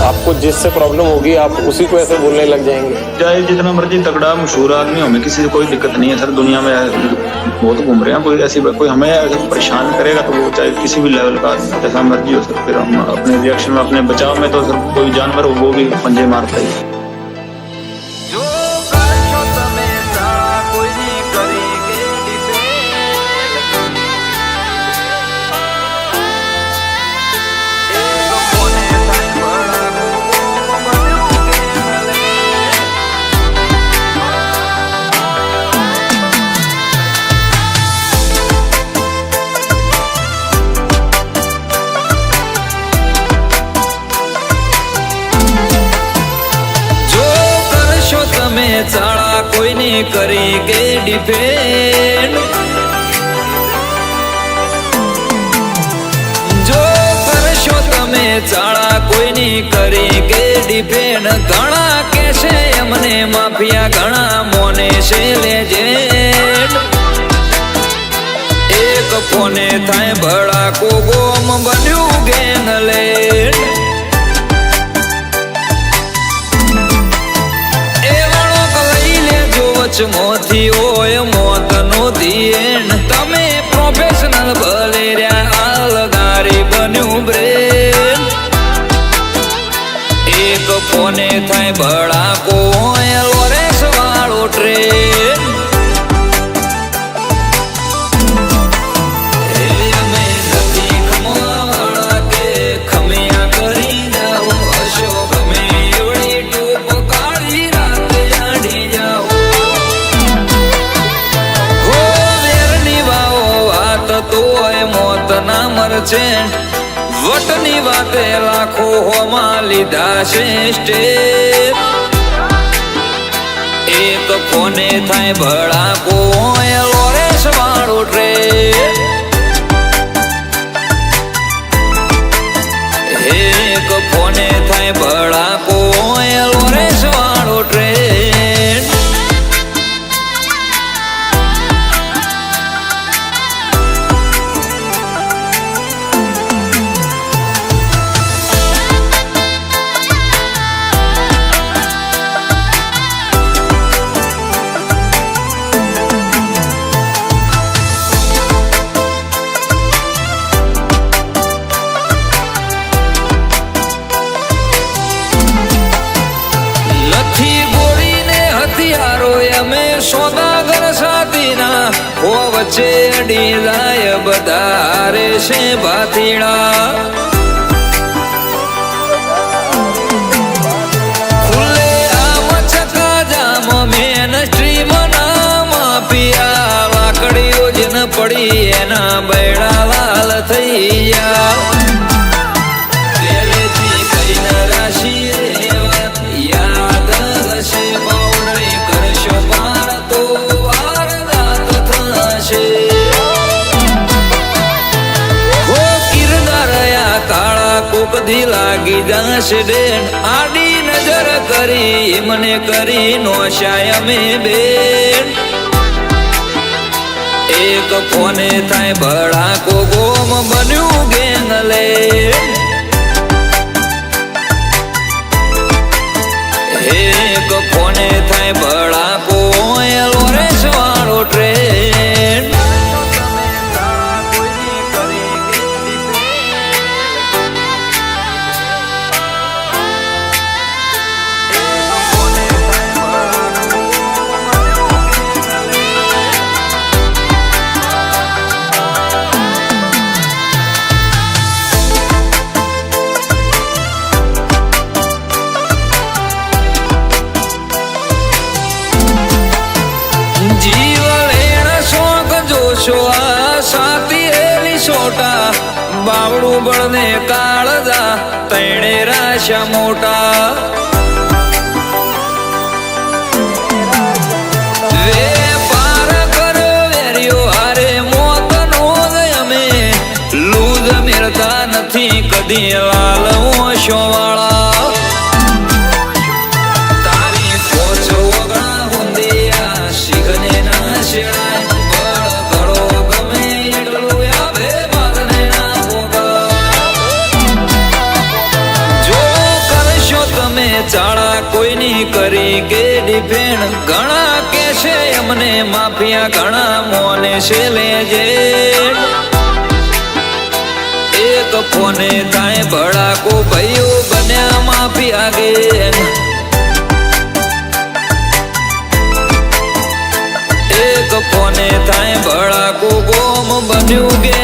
आपको जिससे प्रॉब्लम होगी आप उसी को ऐसे बोलने लग जाएंगे। चाहे जितना मर्जी तगड़ा मशहूर आदमी हो, हमें किसी से कोई दिक्कत नहीं है सर। दुनिया में बहुत घूम रहे हैं, कोई ऐसी कोई हमें ऐसे परेशान करेगा तो वो चाहे किसी भी लेवल का आदमी जैसा मर्जी हो सर, फिर हम अपने रिएक्शन में अपने बचाव में तो सर कोई जानवर हो वो भी पंजे मारता ही। चाड़ा कोई नहीं करेंगे डिफेंड, जो करशो तमे चाड़ा कोई नहीं करेंगे डिफेंड। घना कैसे हमने माफिया घना मोने से लेजेंड, एक फोने थाए बड़ा को गोम बन्यू गैंगलैंड। मोती ओय मोत नो दिएन, तमे प्रोफेशनल भले रहा अलगारी बन्यू ब्रेन। एक फोने थाय बड़ा को लोरेस वालो ट्रेन। वटनी वाते लाखो होमा लीधा से स्टेप, एक फोने थाय बड़ा को लोरेस वालो ट्रेन। एक फोने थाय बड़ा को लोरेस वालो ट्रेन। सोदागर साथीना वो वच्चे अड़ी जाय बधारे से भातीड़ा। खुले आम चका जाम मेन स्ट्रीम नाम पिया, लाकड़ी योजन पड़ी एना बैड़ा लाल थैया। कदी लागी जाशे डेन, आडी नजर करी मने करी नोशाय में बेन। एक फोने थाय बड़ा को गोम बन्यू गैंगलैंड। एक फोने थाय बड़ा को लोरेस वालो ट्रेन। बावड़ू बड़ने कालदा तेणे राशा मोटा। वे पार करो वेरियो हारे मौत नो दयमे, लूज मिलता नथी कदी लाल ओशो वाला। तारी पोच वगड़ा हुंदिया शिगने ना शिड़ाय, बड़ करो गमे एटलू यावे बादने ना होगा। जो कर કોઈની કરી કે ડિફેન્ડ ઘણા કે છે અમને માફિયા ઘણા મોને છે લેજે એક ફોને થાય ભડાકો ભાઈઓ બન્યા માફિયા ગે એક ફોને થાય ભડાકો ગોમ બન્યું ગે